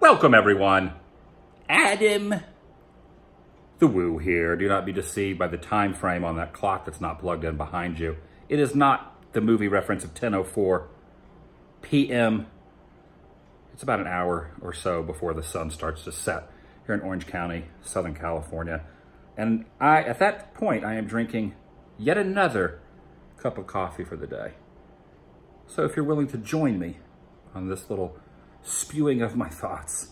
Welcome everyone. Adam the Woo here. Do not be deceived by the time frame on that clock that's not plugged in behind you. It is not the movie reference of 10:04 p.m. It's about an hour or so before the sun starts to set here in Orange County, Southern California. And at that point, I am drinking yet another cup of coffee for the day. So if you're willing to join me on this little spewing of my thoughts,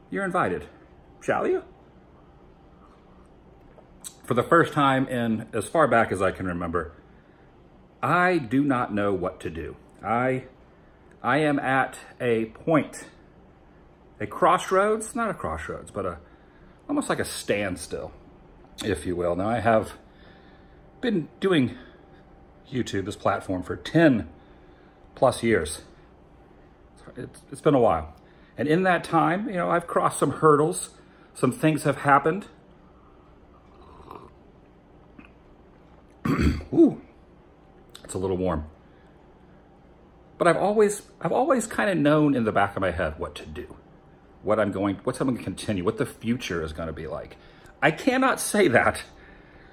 you're invited, shall you? For the first time in as far back as I can remember, I do not know what to do. I am at a point, a crossroads, not a crossroads, but almost like a standstill, if you will. Now I have been doing YouTube, this platform, for 10 plus years. It's been a while. And in that time, I've crossed some hurdles. Some things have happened. Ooh, it's a little warm. But I've always kind of known in the back of my head what to do, what's I'm going to continue, what the future is going to be like. I cannot say that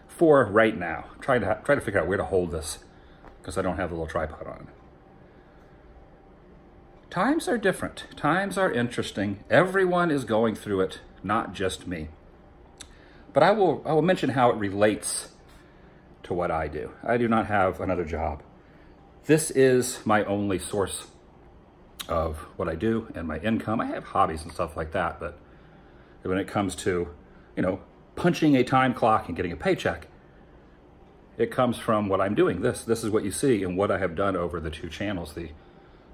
for right now. Try to figure out where to hold this because I don't have the little tripod on. Times are different. Times are interesting. Everyone is going through it, not just me. But I will mention how it relates to what I do. I do not have another job. This is my only source of what I do and my income. I have hobbies and stuff like that, but when it comes to, punching a time clock and getting a paycheck, it comes from what I'm doing. This is what you see and what I have done over the two channels, the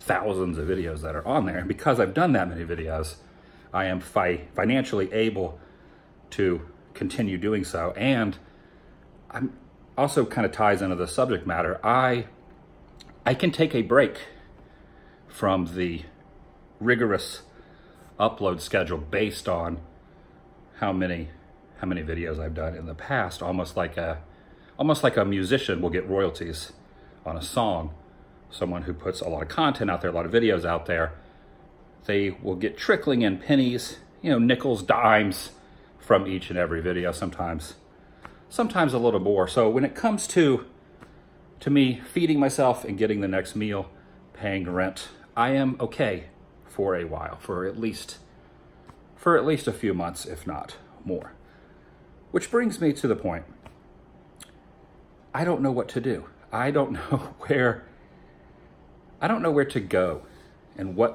thousands of videos that are on there. And because I've done that many videos, I am financially able to continue doing so. And I'm also kind of ties into the subject matter. I can take a break from the rigorous upload schedule based on how many videos I've done in the past, almost like a musician will get royalties on a song. Someone who puts a lot of content out there, a lot of videos out there, they will get trickling in pennies, nickels, dimes from each and every video, sometimes a little more. So when it comes to me feeding myself and getting the next meal, paying rent, I am okay for a while, for at least a few months, if not more. Which brings me to the point. I don't know what to do. I don't know where to go and where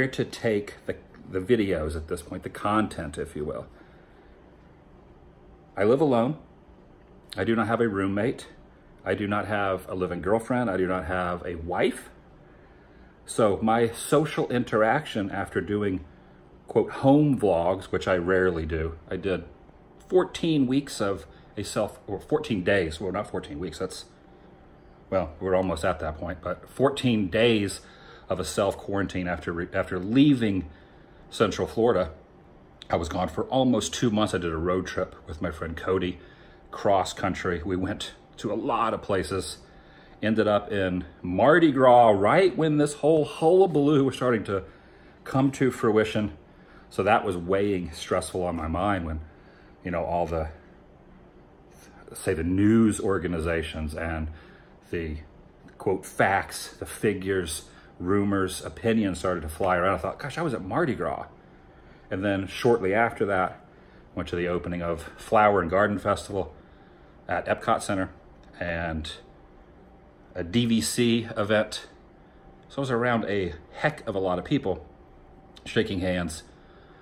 to take the videos at this point, the content, if you will. I live alone. I do not have a roommate. I do not have a living girlfriend. I do not have a wife. So my social interaction after doing, quote, home vlogs, which I rarely do. I did 14 weeks of or 14 days. Well, not 14 weeks. Well, we're almost at that point, but 14 days of a self-quarantine after leaving Central Florida. I was gone for almost 2 months. I did a road trip with my friend Cody, cross country. We went to a lot of places, ended up in Mardi Gras right when this whole hullabaloo was starting to come to fruition. So that was weighing stressful on my mind when, all the news organizations and the, quote, facts, the figures, rumors, opinions started to fly around. I thought, gosh, I was at Mardi Gras. And then shortly after that, went to the opening of Flower and Garden Festival at Epcot Center and a DVC event. So I was around a heck of a lot of people, shaking hands,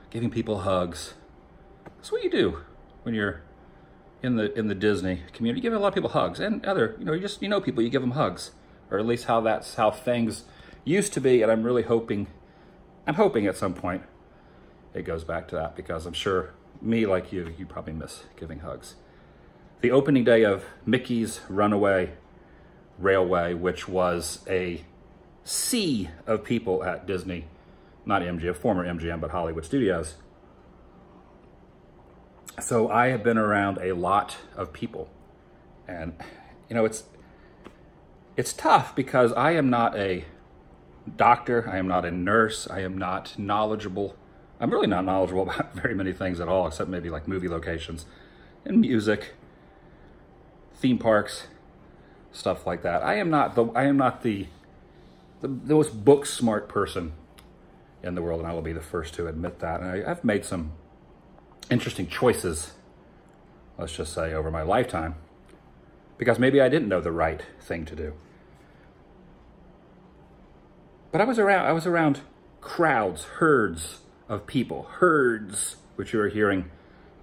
giving people hugs. That's what you do when you're in the Disney community. You give a lot of people hugs, and other, people, you give them hugs, or at least that's how things used to be. And I'm hoping at some point it goes back to that, because I'm sure me, like you probably miss giving hugs. The opening day of Mickey's Runaway Railway, which was a sea of people at Disney, not MGM, former MGM, but Hollywood Studios. So I have been around a lot of people, and it's tough because I am not a doctor. I am not a nurse. I am not knowledgeable. I'm really not knowledgeable about very many things at all, except maybe like movie locations and music, theme parks, stuff like that. I am not the most book smart person in the world, and I will be the first to admit that. And I've made some interesting choices, let's just say, over my lifetime, because maybe I didn't know the right thing to do. But I was around crowds, herds of people, herds, which you're hearing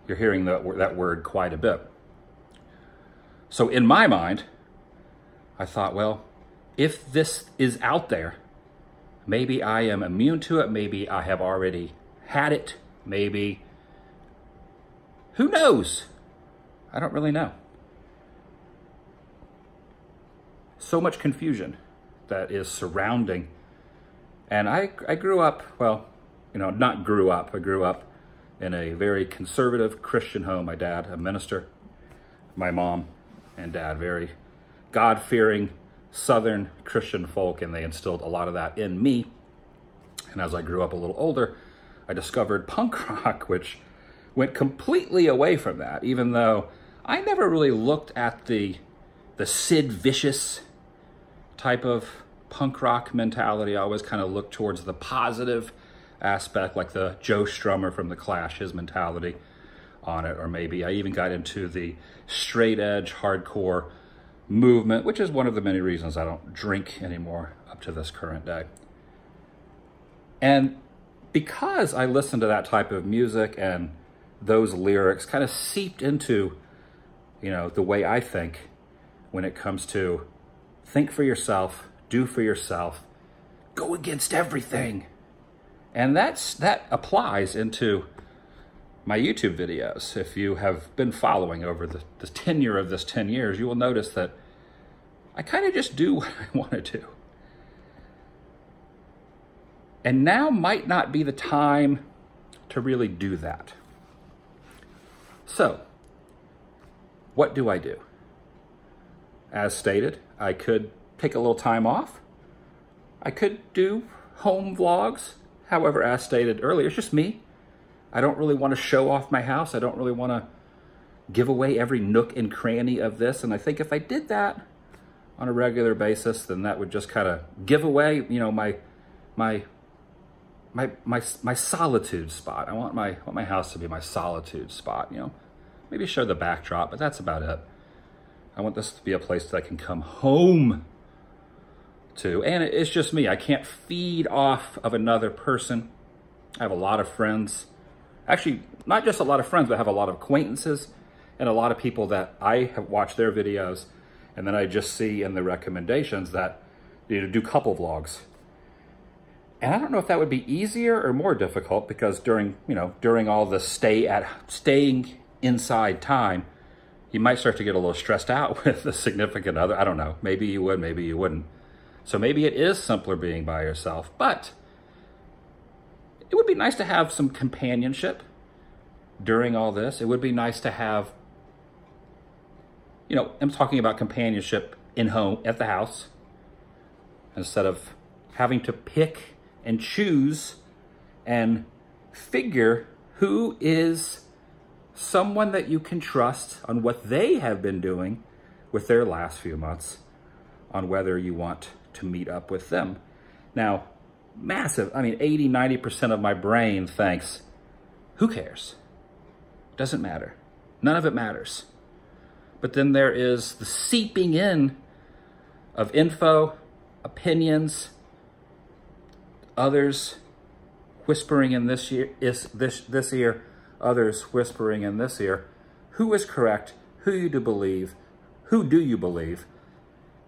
that word quite a bit. So in my mind, I thought, well, if this is out there, maybe I am immune to it. Maybe I have already had it. Maybe, who knows? I don't really know. So much confusion that is surrounding. And I grew up, well, not grew up. I grew up in a very conservative Christian home. My dad, a minister. My mom and dad, very God-fearing Southern Christian folk, and they instilled a lot of that in me. And as I grew up a little older, I discovered punk rock, which went completely away from that, even though I never really looked at the Sid Vicious type of punk rock mentality. I always kind of looked towards the positive aspect, like the Joe Strummer from The Clash, his mentality on it. Or maybe I even got into the straight edge hardcore movement, which is one of the many reasons I don't drink anymore up to this current day. And because I listened to that type of music and those lyrics kind of seeped into, the way I think when it comes to think for yourself, do for yourself, go against everything. And that applies into my YouTube videos. If you have been following over the tenure of this 10 years, you will notice that I kind of just do what I want to do. And now might not be the time to really do that. So, what do I do? As stated, I could take a little time off. I could do home vlogs. However, as stated earlier, it's just me. I don't really want to show off my house. I don't really want to give away every nook and cranny of this. And I think if I did that on a regular basis, then that would just kind of give away, my solitude spot. I want my house to be my solitude spot, Maybe show the backdrop, but that's about it. I want this to be a place that I can come home to. And it's just me. I can't feed off of another person. I have a lot of friends. Actually, not just a lot of friends, but I have a lot of acquaintances and a lot of people that I have watched their videos, and then I just see in the recommendations that do couple vlogs. And I don't know if that would be easier or more difficult, because during all the staying inside time, you might start to get a little stressed out with a significant other. I don't know. Maybe you would, maybe you wouldn't. So maybe it is simpler being by yourself, but it would be nice to have some companionship during all this. It would be nice to have, I'm talking about companionship at the house, instead of having to pick and choose and figure who is someone that you can trust on what they have been doing with their last few months, on whether you want to meet up with them. Now, massive, 80, 90% of my brain thinks, who cares? Doesn't matter. None of it matters. But then there is the seeping in of info, opinions, others whispering in this ear, others whispering in this ear. Who is correct? Who do you believe? Who do you believe?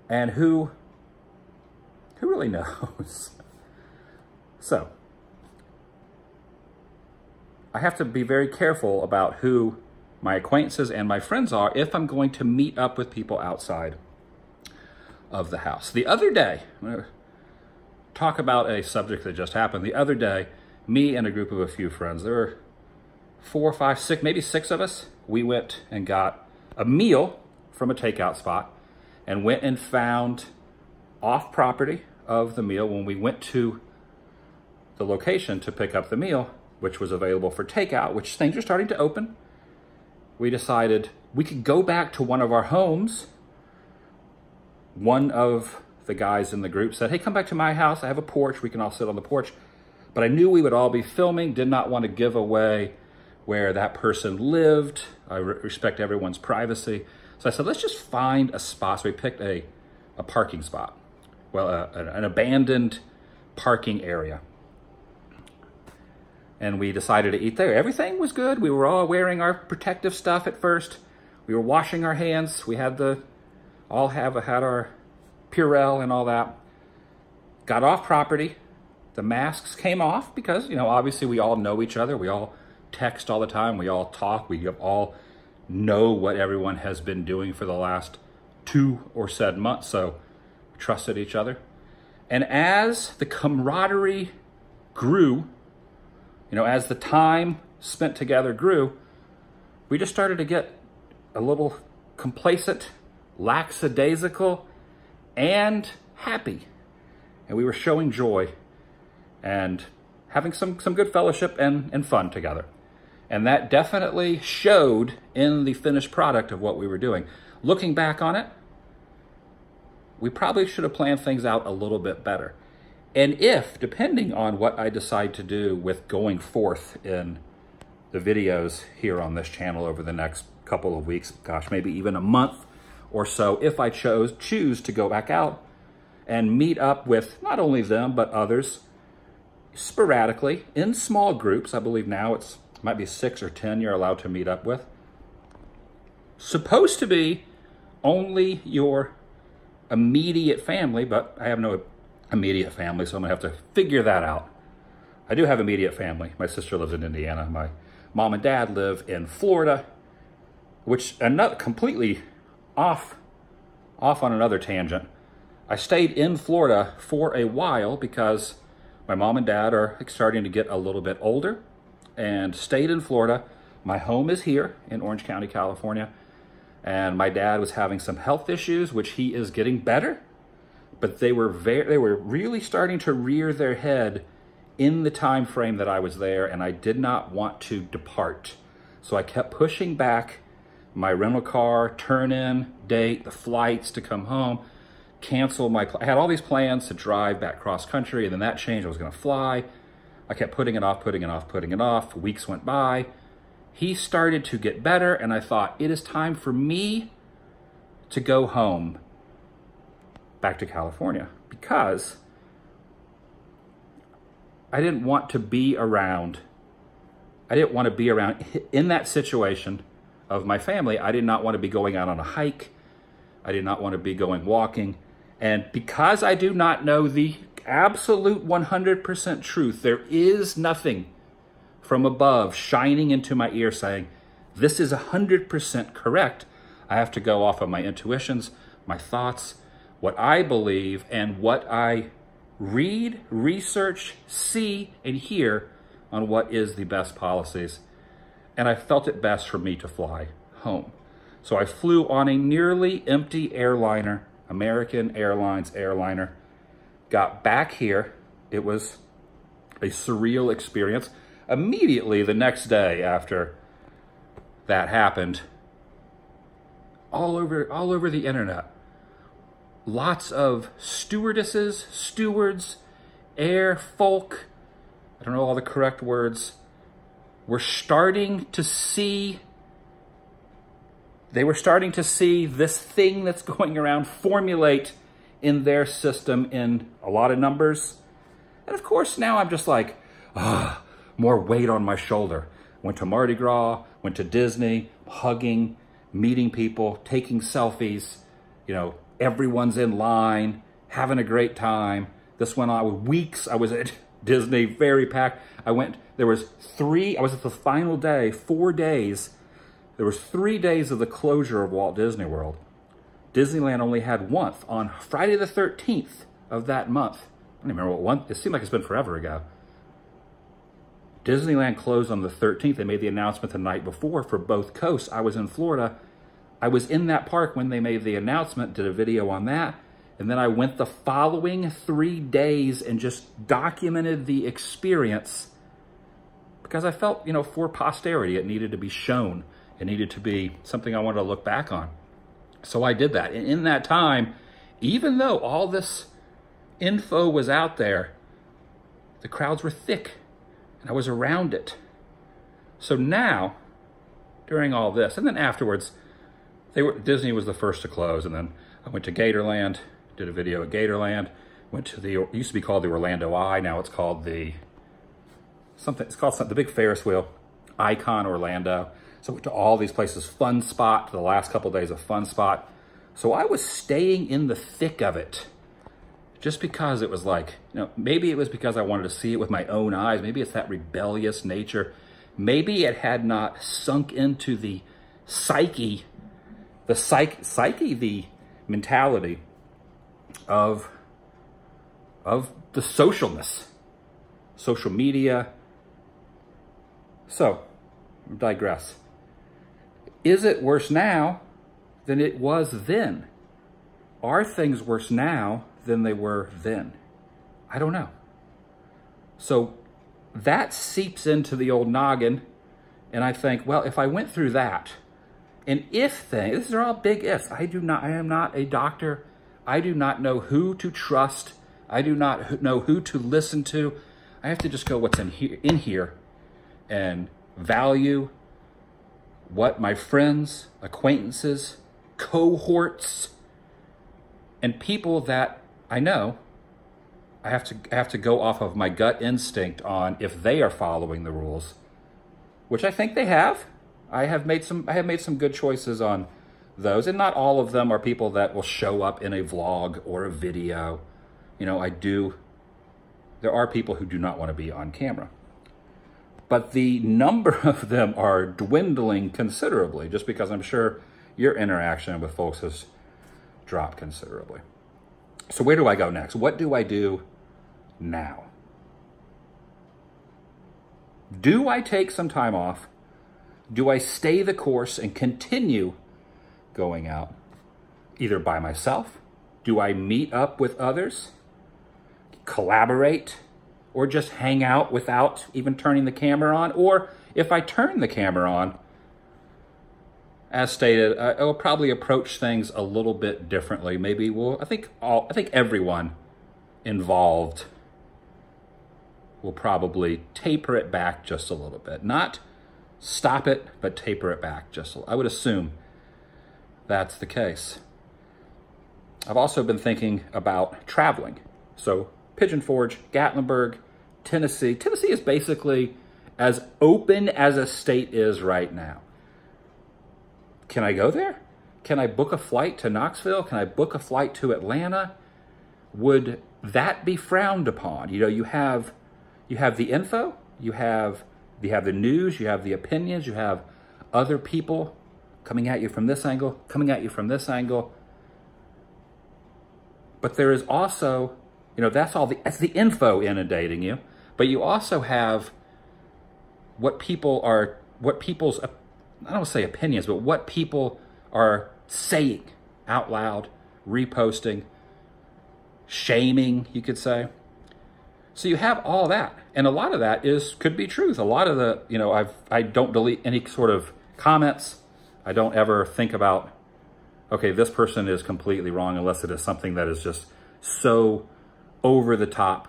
And who really knows? So, I have to be very careful about who my acquaintances and my friends are if I'm going to meet up with people outside of the house. The other day, I'm going to talk about a subject that just happened. The other day, me and a group of a few friends, there were 4, 5, 6, maybe 6 of us, we went and got a meal from a takeout spot and went and found off property, of the meal, when we went to the location to pick up the meal, which was available for takeout, which things are starting to open, we decided we could go back to one of our homes. One of the guys in the group said, hey, come back to my house. I have a porch. We can all sit on the porch. But I knew we would all be filming, did not want to give away where that person lived. I respect everyone's privacy. So I said, let's just find a spot. So we picked a parking spot. Well, an abandoned parking area. And we decided to eat there. Everything was good. We were all wearing our protective stuff at first. We were washing our hands. We had had our Purell and all that. Got off property. The masks came off because, you know, obviously we all know each other. We all text all the time. We all talk. We all know what everyone has been doing for the last 2 or said months. So we trusted each other. And as the camaraderie grew, you know, as the time spent together grew, we just started to get a little complacent, lackadaisical, and happy. And we were showing joy and having some good fellowship and fun together. And that definitely showed in the finished product of what we were doing. Looking back on it, we probably should have planned things out a little bit better. And if, depending on what I decide to do with going forth in the videos here on this channel over the next couple of weeks, gosh, maybe even a month or so, if I choose to go back out and meet up with not only them, but others sporadically in small groups. I believe now it might be 6 or 10 you're allowed to meet up with. Supposed to be only your immediate family, but I have no immediate family, so I'm gonna have to figure that out. I do have immediate family. My sister lives in Indiana. My mom and dad live in Florida, which another completely off on another tangent. I stayed in Florida for a while because my mom and dad are starting to get a little bit older, and stayed in Florida. My home is here in Orange County, California, and my dad was having some health issues, which he is getting better. But they were really starting to rear their head in the time frame that I was there, and I did not want to depart. So I kept pushing back my rental car, turn-in date, the flights to come home, cancel I had all these plans to drive back cross-country, and then that changed. I was gonna fly. I kept putting it off. Weeks went by. He started to get better, and I thought, it is time for me to go home back to California, because I didn't want to be around. I didn't want to be around in that situation of my family. I did not want to be going out on a hike. I did not want to be going walking. And because I do not know the absolute 100% truth, there is nothing from above shining into my ear saying, this is 100% correct. I have to go off of my intuitions, my thoughts, what I believe, and what I read, research, see, and hear on what is the best policies. And I felt it best for me to fly home. So I flew on a nearly empty airliner, American Airlines airliner, got back here. It was a surreal experience. Immediately the next day after that happened, all over the internet, lots of stewardesses, stewards, air folk, I don't know all the correct words, were starting to see this thing that's going around formulate in their system in a lot of numbers. And of course, now I'm just like, more weight on my shoulder. Went to Mardi Gras, went to Disney, hugging, meeting people, taking selfies, you know, everyone's in line, having a great time. This went on with weeks. I was at Disney, very packed. I was at the final day, 4 days. There was 3 days of the closure of Walt Disney World. Disneyland only had one on Friday the 13th of that month. I don't even remember what one, it seemed like it's been forever ago. Disneyland closed on the 13th. They made the announcement the night before for both coasts. I was in Florida. I was in that park when they made the announcement, did a video on that. And then I went the following 3 days and just documented the experience because I felt, you know, for posterity, it needed to be shown. It needed to be something I wanted to look back on. So I did that. And in that time, even though all this info was out there, the crowds were thick and I was around it. So now, during all this, and then afterwards, Disney was the first to close, and then I went to Gatorland, did a video at Gatorland, went to it used to be called the Orlando Eye, now it's called the big Ferris wheel, Icon Orlando. So I went to all these places, Fun Spot, the last couple of days of Fun Spot. So I was staying in the thick of it, just because it was like, you know, maybe it was because I wanted to see it with my own eyes. Maybe it's that rebellious nature. Maybe it had not sunk into the psyche, the mentality of the socialness, social media. So, I digress. Is it worse now than it was then? Are things worse now than they were then? I don't know. So that seeps into the old noggin, and I think, well, if I went through that, and if things, these are all big ifs. I am not a doctor. I do not know who to trust. I do not know who to listen to. I have to just go what's in here and value what my friends, acquaintances, cohorts, and people that I know, I have to go off of my gut instinct on if they are following the rules, which I think they have. I have made some good choices on those, and not all of them are people that will show up in a vlog or a video. You know, there are people who do not want to be on camera. But the number of them are dwindling considerably, just because I'm sure your interaction with folks has dropped considerably. So where do I go next? What do I do now? Do I take some time off? Do I stay the course and continue going out, either by myself? Do I meet up with others, collaborate, or just hang out without even turning the camera on? Or if I turn the camera on, as stated, I will probably approach things a little bit differently. Maybe I think everyone involved will probably taper it back just a little bit. Not stop it, but taper it back just a little. I would assume that's the case. I've also been thinking about traveling. So Pigeon Forge, Gatlinburg, Tennessee. Tennessee is basically as open as a state is right now. Can I go there? Can I book a flight to Knoxville? Can I book a flight to Atlanta? Would that be frowned upon? You know, you have the info, you have the news, you have the opinions, you have other people coming at you from this angle, coming at you from this angle. But there is also, you know, that's the info inundating you. But you also have what people's, I don't want to say opinions, but what people are saying out loud, reposting, shaming, you could say. So you have all that. And a lot of that could be truth. A lot of the, you know, I don't delete any sort of comments. I don't ever think about, okay, this person is completely wrong, unless it is something that is just so over the top,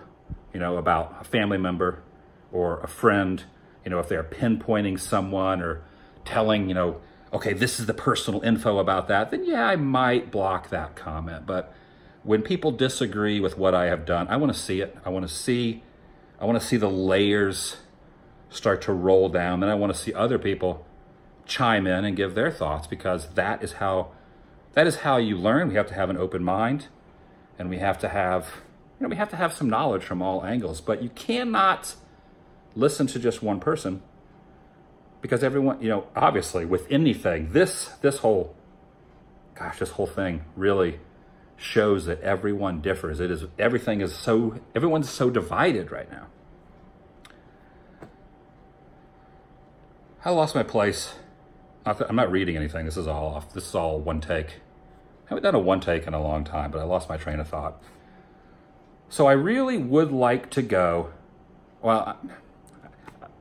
you know, about a family member or a friend, you know, if they're pinpointing someone or telling, you know, okay, this is the personal info about that, then yeah, I might block that comment. But when people disagree with what I have done, I want to see it. I want to see the layers start to roll down. Then I want to see other people chime in and give their thoughts, because that is how you learn. We have to have an open mind, and we have to have, you know, we have to have some knowledge from all angles. But you cannot listen to just one person, because everyone, you know, obviously with anything, this whole thing really shows that everyone differs. Everyone's so divided right now. I lost my place. I'm not reading anything. This is all one take. haven't done a one take in a long time, but I lost my train of thought. So I really would like to go, well,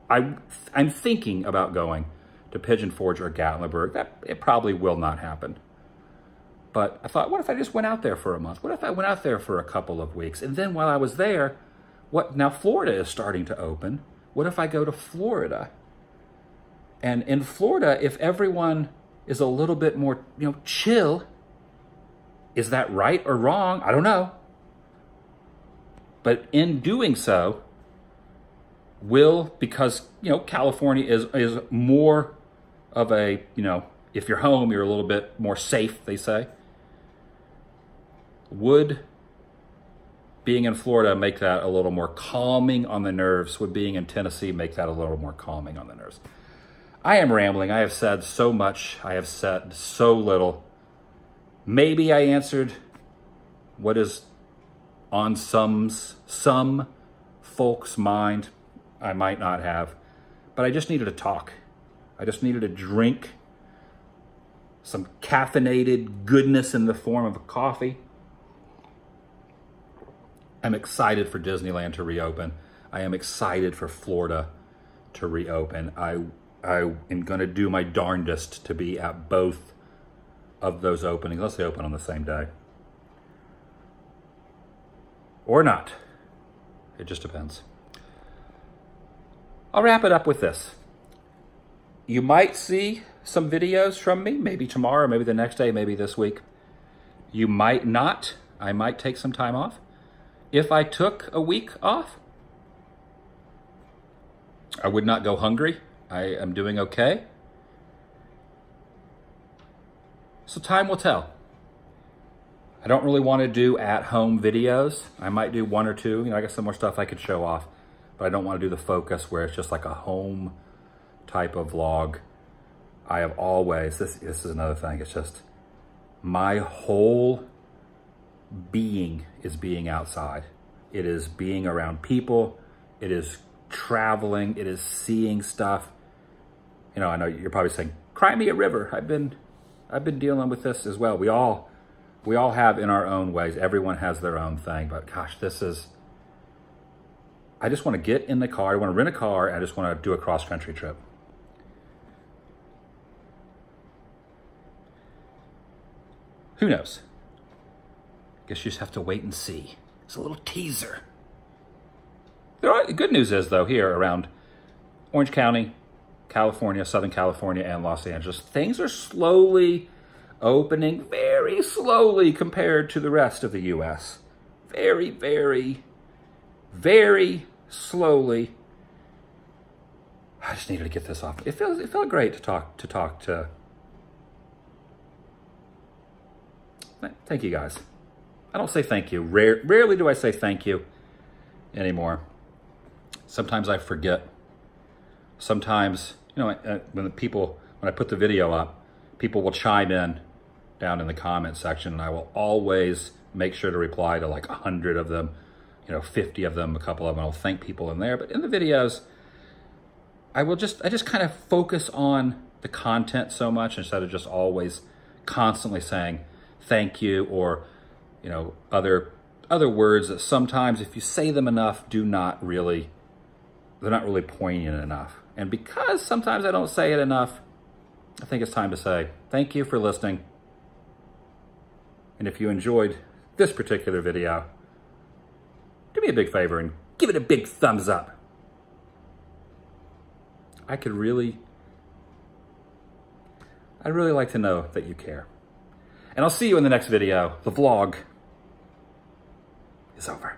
I'm thinking about going to Pigeon Forge or Gatlinburg. It probably will not happen. But I thought, what if I just went out there for a month? What if I went out there for a couple of weeks? And then while I was there, now Florida is starting to open. What if I go to Florida? And in Florida, if everyone is a little bit more, chill, is that right or wrong? I don't know. But in doing so, because, California is more of a, if you're home, you're a little bit more safe, they say. Would being in Florida make that a little more calming on the nerves? Would being in Tennessee make that a little more calming on the nerves? I am rambling. I have said so much. I have said so little. Maybe I answered what is on some folks' mind. I might not have. But I just needed to talk. I just needed to drink some caffeinated goodness in the form of a coffee. I'm excited for Disneyland to reopen. I am excited for Florida to reopen. I am going to do my darndest to be at both of those openings, unless they open on the same day. Or not. It just depends. I'll wrap it up with this. You might see some videos from me, maybe tomorrow, maybe the next day, maybe this week. You might not. I might take some time off. If I took a week off, I would not go hungry. I am doing okay. So time will tell. I don't really want to do at-home videos. I might do one or two. I got some more stuff I could show off, but I don't want to do the focus where it's just like a home type of vlog. I have always, this is another thing, it's just my whole being is being outside. It is being around people. It is traveling. It is seeing stuff. I know you're probably saying, cry me a river. I've been dealing with this as well. We all have in our own ways. Everyone has their own thing, but gosh, I just want to get in the car. I want to rent a car. And I just want to do a cross-country trip. Who knows? Guess you just have to wait and see. It's a little teaser. The good news is, though, here around Orange County, California, Southern California, and Los Angeles, things are slowly opening, very slowly compared to the rest of the U.S. Very, very, very slowly. I just needed to get this off. It felt great to talk to. Thank you, guys. I don't say thank you. Rarely do I say thank you anymore. Sometimes I forget. Sometimes, when I put the video up, people will chime in down in the comment section, and I will always make sure to reply to like 100 of them, 50 of them, a couple of them. I'll thank people in there. But in the videos, I just kind of focus on the content so much instead of just always constantly saying thank you or other words that sometimes if you say them enough they're not really poignant enough. And because sometimes I don't say it enough, I think it's time to say thank you for listening. And if you enjoyed this particular video, do me a big favor and give it a big thumbs up. I'd really like to know that you care. And I'll see you in the next video. The vlog is over.